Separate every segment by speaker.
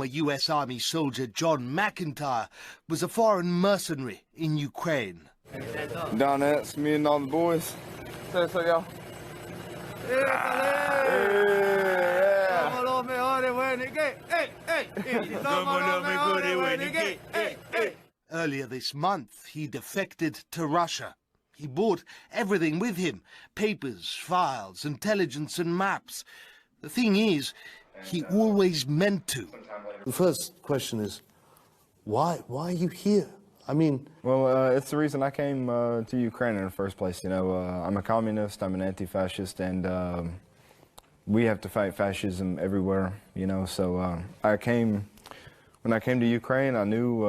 Speaker 1: former US Army soldier John McIntyre was a foreign mercenary in Ukraine.
Speaker 2: Donetsk, me and all the boys. Say so, y'all.
Speaker 1: Earlier this month, he defected to Russia. He brought everything with him: papers, files, intelligence and maps. The thing is, he always meant to.
Speaker 3: The first question is, why are you here? I mean...
Speaker 2: Well, it's the reason I came to Ukraine in the first place. You know, I'm a communist, I'm an anti-fascist, and we have to fight fascism everywhere, you know. So when I came to Ukraine, I knew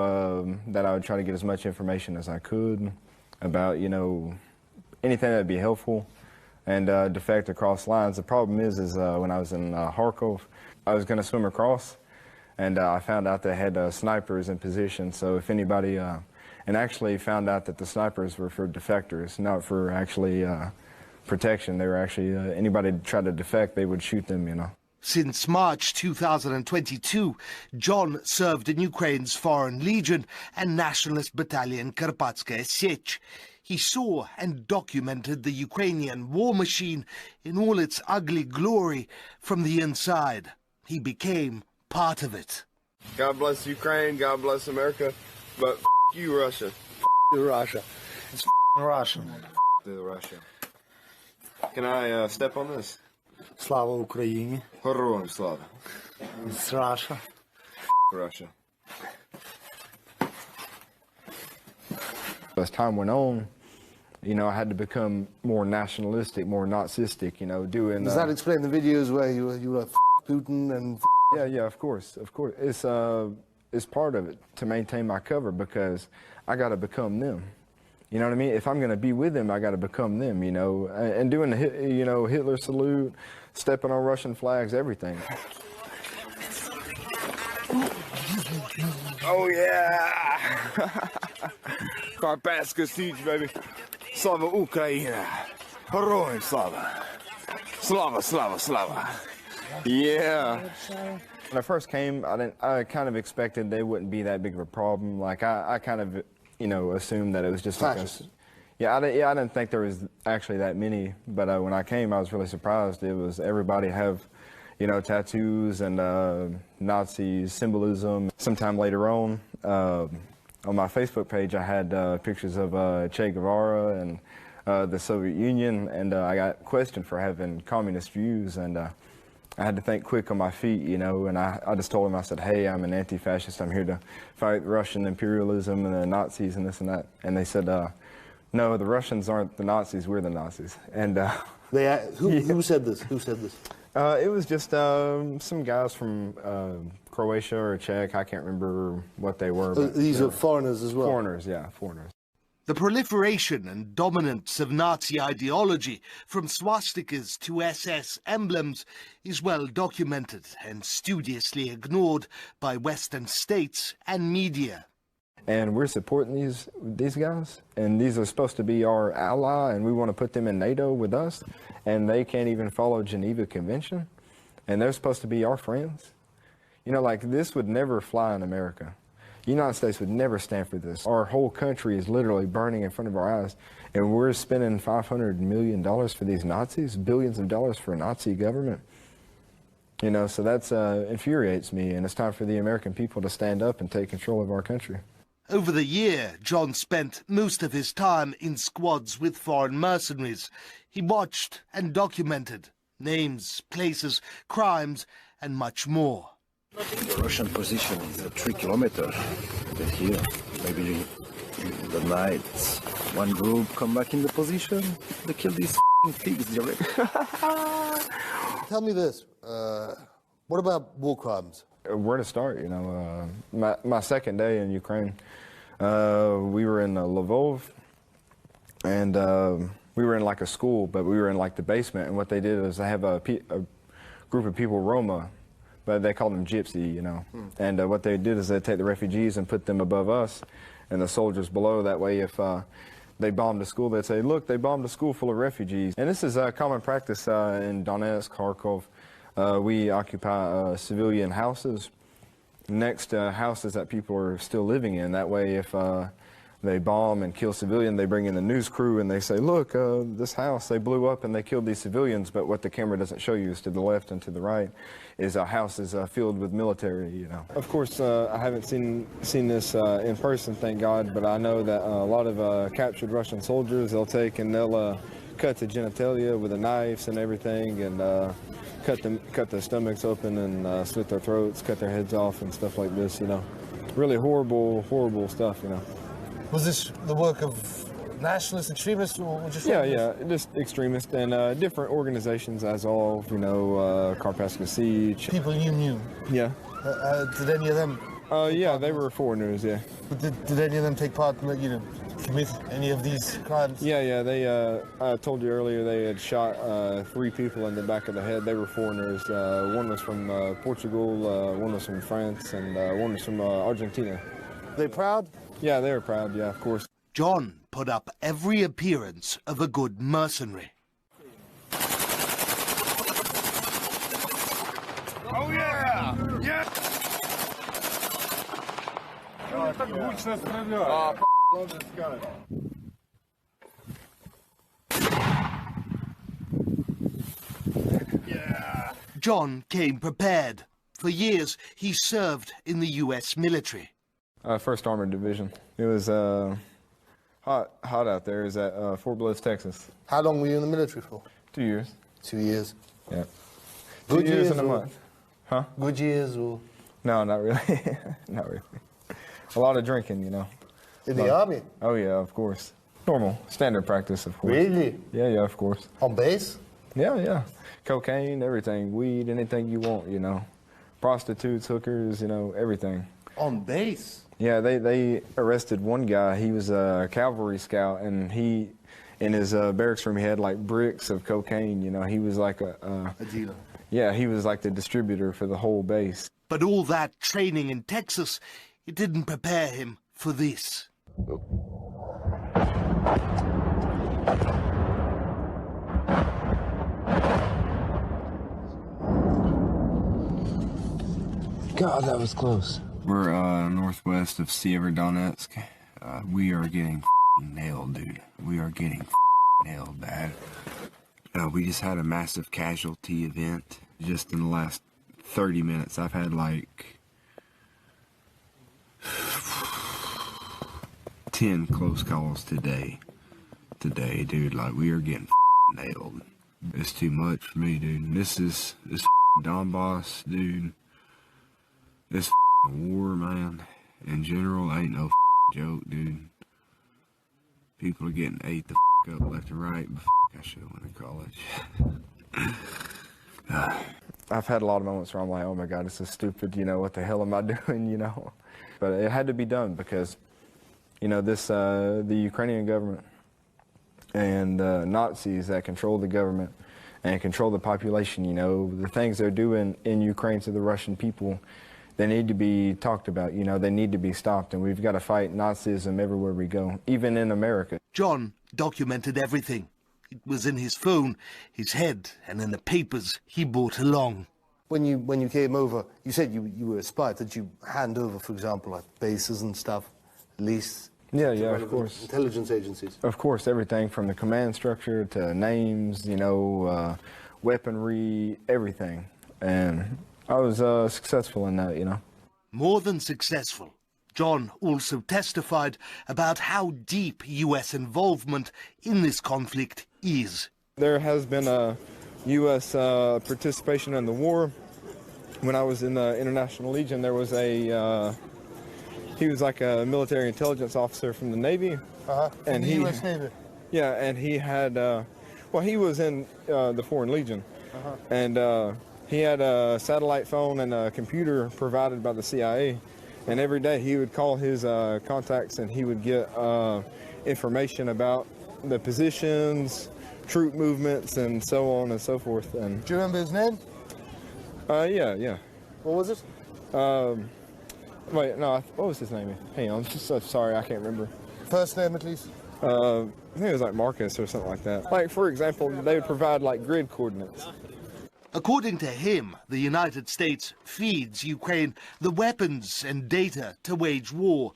Speaker 2: that I would try to get as much information as I could about, you know, anything that would be helpful, and defect across lines. The problem is when I was in Kharkov, I was going to swim across, and I found out they had snipers in position. So if anybody, and actually found out that the snipers were for defectors, not for actually protection. They were actually, anybody tried to defect, they would shoot them, you know.
Speaker 1: Since March 2022, John served in Ukraine's Foreign Legion and Nationalist Battalion Karpatskaya Sech. He saw and documented the Ukrainian war machine in all its ugly glory from the inside. He became part of it.
Speaker 2: God bless Ukraine, God bless America, but you, Russia.
Speaker 3: You, Russia. It's Russian.
Speaker 2: Russia. Can I step on this?
Speaker 3: Slava Ukraini.
Speaker 2: Героям слава.
Speaker 3: It's Russia.
Speaker 2: Russia. As time went on, you know, I had to become more nationalistic, more Nazistic, you know, doing...
Speaker 3: Does that explain the videos where you were Putin and...
Speaker 2: Yeah, of course. It's part of it to maintain my cover, because I got to become them. You know what I mean? If I'm going to be with them, I got to become them, you know, and doing the, you know, Hitler salute, stepping on Russian flags, everything. Oh, yeah! Karpatska siege, baby. Slava Ukraina. Heroin slava. Slava, slava, slava. Yeah. When I first came, I kind of expected they wouldn't be that big of a problem. Like, I kind of, you know, assumed that it was just like a... I didn't think there was actually that many, but when I came, I was really surprised. It was everybody have, you know, tattoos and Nazi symbolism. Sometime later on my Facebook page, I had pictures of Che Guevara and the Soviet Union, and I got questioned for having communist views, and I had to think quick on my feet, you know, and I just told him, I said, hey, I'm an anti-fascist. I'm here to fight Russian imperialism and the Nazis and this and that. And they said, no, the Russians aren't the Nazis, we're the Nazis. And
Speaker 3: who said this? Who said this?
Speaker 2: It was just some guys from Croatia or Czech. I can't remember what they were. But
Speaker 3: these are foreigners as well?
Speaker 2: Foreigners, yeah, foreigners.
Speaker 1: The proliferation and dominance of Nazi ideology, from swastikas to SS emblems, is well documented and studiously ignored by Western states and media.
Speaker 2: And we're supporting these guys, and these are supposed to be our ally, and we want to put them in NATO with us, and they can't even follow Geneva Convention, and they're supposed to be our friends. You know, like, this would never fly in America. The United States would never stand for this. Our whole country is literally burning in front of our eyes, and we're spending $500 million for these Nazis, billions of dollars for a Nazi government. You know, so that's infuriates me, and it's time for the American people to stand up and take control of our country.
Speaker 1: Over the year, John spent most of his time in squads with foreign mercenaries. He watched and documented names, places, crimes, and much more.
Speaker 4: The Russian position is 3 kilometers here. Maybe in the night, one group come back in the position, they kill these pigs directly.
Speaker 3: Tell me this, what about war crimes?
Speaker 2: Where to start, you know? My second day in Ukraine, we were in Lvov, and we were in like a school, but we were in like the basement, and what they did is they have a group of people, Roma, but they called them Gypsy, you know. And what they did is they take the refugees and put them above us and the soldiers below. That way, if they bombed a school, they'd say, look, they bombed a school full of refugees. And this is a common practice in Donetsk, Kharkov. We occupy civilian houses, next to houses that people are still living in. That way, if they bomb and kill civilians, they bring in the news crew and they say, look, this house, they blew up and they killed these civilians, but what the camera doesn't show you is to the left and to the right is a house is filled with military, you know. Of course, I haven't seen this in person, thank God, but I know that a lot of captured Russian soldiers, they'll take and they'll cut the genitalia with the knives and everything, and cut their stomachs open and slit their throats, cut their heads off and stuff like this, you know. Really horrible, horrible stuff, you know.
Speaker 3: Was this the work of nationalist extremists or just...
Speaker 2: Yeah, just extremists and different organizations, Azov, you know, Carpathian Siege.
Speaker 3: People you knew?
Speaker 2: Yeah.
Speaker 3: Did any of them...
Speaker 2: yeah, they were foreigners, yeah.
Speaker 3: But did any of them take part in, you know, commit any of these crimes?
Speaker 2: Yeah, they, I told you earlier, they had shot 3 people in the back of the head. They were foreigners. One was from Portugal, one was from France, and one was from Argentina.
Speaker 3: They proud?
Speaker 2: Yeah, they were proud, yeah, of course.
Speaker 1: John put up every appearance of a good mercenary.
Speaker 2: Oh, yeah! Yeah!
Speaker 1: John came prepared. For years, he served in the U.S. military.
Speaker 2: First Armored Division. It was hot out there. It was at Fort Bliss, Texas.
Speaker 3: How long were you in the military for?
Speaker 2: 2 years.
Speaker 3: 2 years.
Speaker 2: Yeah.
Speaker 3: Good
Speaker 2: 2 years
Speaker 3: years
Speaker 2: and a
Speaker 3: or-
Speaker 2: month. Huh?
Speaker 3: Good years or...
Speaker 2: No, not really. Not really. A lot of drinking, you know.
Speaker 3: In the army?
Speaker 2: Oh, yeah, of course. Normal, standard practice, of course.
Speaker 3: Really?
Speaker 2: Yeah, of course.
Speaker 3: On base?
Speaker 2: Yeah. Cocaine, everything. Weed, anything you want, you know. Prostitutes, hookers, you know, everything.
Speaker 3: On base?
Speaker 2: Yeah, they arrested one guy. He was a cavalry scout, and he, in his barracks room, he had like bricks of cocaine. You know, he was like
Speaker 3: A dealer.
Speaker 2: yeah, he was like the distributor for the whole base.
Speaker 1: But all that training in Texas, it didn't prepare him for this.
Speaker 3: God, that was close.
Speaker 2: We're northwest of Severodonetsk. We are getting nailed, dude. We are getting nailed bad. We just had a massive casualty event. Just in the last 30 minutes, I've had like 10 close calls today. Dude, like we are getting nailed. It's too much for me, dude. This Donbass, dude. This war, man, in general, ain't no joke, dude. People are getting ate the up left and right, but I should have went to college. I've had a lot of moments where I'm like, oh my God, this is stupid, you know, what the hell am I doing, you know? But it had to be done because, you know, the Ukrainian government and Nazis that control the government and control the population, you know, the things they're doing in Ukraine to the Russian people, they need to be talked about, you know, they need to be stopped, and we've got to fight Nazism everywhere we go, even in America.
Speaker 1: John documented everything. It was in his phone, his head, and in the papers he brought along.
Speaker 3: When you came over, you said you were a spy. Did you hand over, for example, like bases and stuff, at least?
Speaker 2: Yeah, of course.
Speaker 3: Intelligence agencies?
Speaker 2: Of course, everything from the command structure to names, you know, weaponry, everything. And I was successful in that, you know.
Speaker 1: More than successful. John also testified about how deep U.S. involvement in this conflict is.
Speaker 2: There has been a U.S. participation in the war. When I was in the International Legion, there was he was like a military intelligence officer from the Navy.
Speaker 3: And the U.S. Navy?
Speaker 2: Yeah, and he had, well, he was in the Foreign Legion. And he had a satellite phone and a computer provided by the CIA. And every day he would call his contacts and he would get information about the positions, troop movements, and so on and so forth. And
Speaker 3: Do you remember his name?
Speaker 2: yeah.
Speaker 3: What was it?
Speaker 2: Wait, no, what was his name? Hang on, I'm just so sorry, I can't remember.
Speaker 3: First name, at least?
Speaker 2: I think it was like Marcus or something like that. Like, for example, they would provide like grid coordinates.
Speaker 1: According to him, the United States feeds Ukraine the weapons and data to wage war.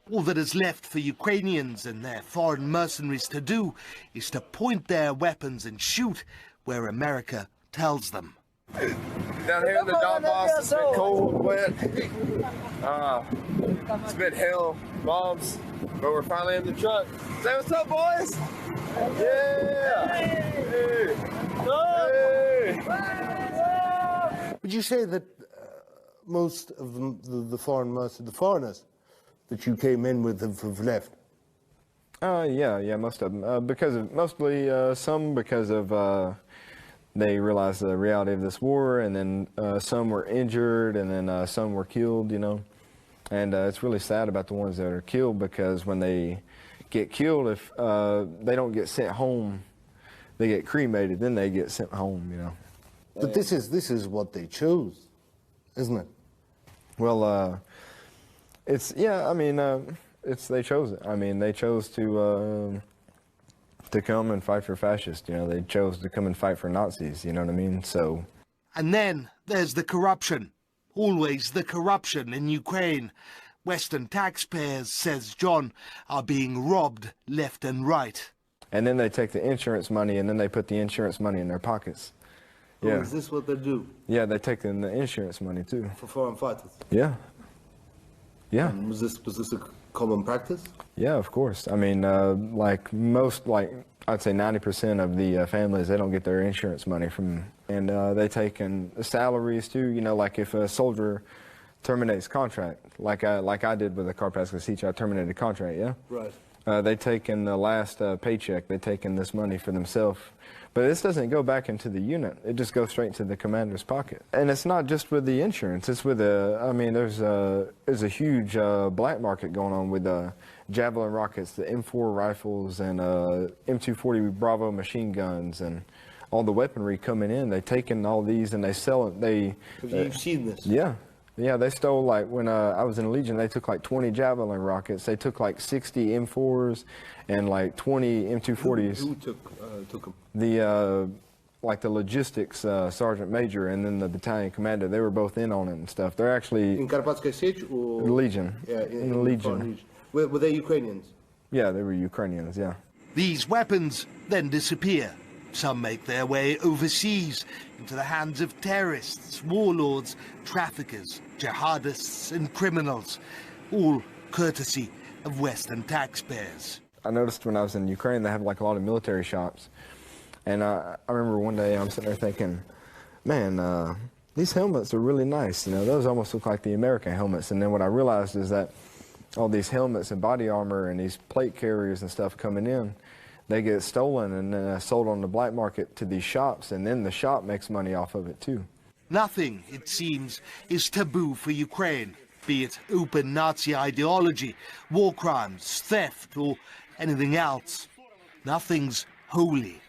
Speaker 1: All that is left for Ukrainians and their foreign mercenaries to do is to point their weapons and shoot where America tells them.
Speaker 2: Down here in the Donbass, it's been cold, wet. It's been hell, bombs, but we're finally in the truck. Say what's up, boys? Yeah! Hey! Hey!
Speaker 3: Would you say that most of the foreigners that you came in with have left?
Speaker 2: Yeah, most of them. Mostly some because of they realized the reality of this war, and then some were injured, and then some were killed, you know. And it's really sad about the ones that are killed, because when they get killed, if they don't get sent home, they get cremated, then they get sent home, you know.
Speaker 3: But this is what they chose, isn't it?
Speaker 2: Well, it's, yeah, I mean, they chose it. I mean, they chose to come and fight for fascists, you know. They chose to come and fight for Nazis, you know what I mean? So.
Speaker 1: And then there's the corruption. Always the corruption in Ukraine. Western taxpayers, says John, are being robbed left and right.
Speaker 2: And then they take the insurance money, and then they put the insurance money in their pockets. Yeah.
Speaker 3: Oh, is this what they do?
Speaker 2: Yeah, they take in the insurance money too.
Speaker 3: For foreign fighters?
Speaker 2: Yeah. Yeah.
Speaker 3: And was this a common practice?
Speaker 2: Yeah, of course. I mean, like I'd say 90% of the families, they don't get their insurance money from, and they take in the salaries too. You know, like if a soldier terminates contract, like I did with the Karpatska Sich, I terminated a contract. Yeah.
Speaker 3: Right.
Speaker 2: They take in the last paycheck, they take in this money for themselves. But this doesn't go back into the unit. It just goes straight into the commander's pocket. And it's not just with the insurance. It's with I mean, there's a huge black market going on with Javelin rockets, the M4 rifles, and M240 Bravo machine guns, and all the weaponry coming in. They take in all these and they sell it.
Speaker 3: You've seen this?
Speaker 2: Yeah. Yeah, they stole, like, when I was in the Legion, they took like 20 Javelin rockets. They took like 60 M4s and like 20 M240s.
Speaker 3: Who took them?
Speaker 2: The, like the logistics sergeant major and then the battalion commander, they were both in on it and stuff. They're actually...
Speaker 3: In Karpatska Sich or...?
Speaker 2: Legion.
Speaker 3: Yeah,
Speaker 2: in the Legion.
Speaker 3: Were they Ukrainians?
Speaker 2: Yeah, they were Ukrainians, yeah.
Speaker 1: These weapons then disappear. Some make their way overseas into the hands of terrorists, warlords, traffickers, jihadists and criminals, all courtesy of Western taxpayers.
Speaker 2: I noticed when I was in Ukraine, they have like a lot of military shops. And I remember one day I'm sitting there thinking, man, these helmets are really nice. You know, those almost look like the American helmets. And then what I realized is that all these helmets and body armor and these plate carriers and stuff coming in, they get stolen and then sold on the black market to these shops, and then the shop makes money off of it too.
Speaker 1: Nothing, it seems, is taboo for Ukraine, be it open Nazi ideology, war crimes, theft, or anything else. Nothing's holy.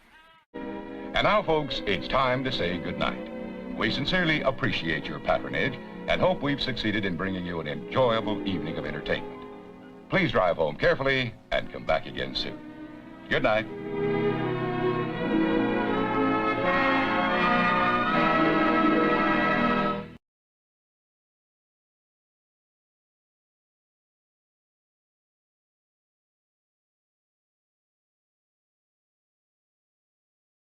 Speaker 5: And now, folks, it's time to say goodnight. We sincerely appreciate your patronage and hope we've succeeded in bringing you an enjoyable evening of entertainment. Please drive home carefully and come back again soon. Good night.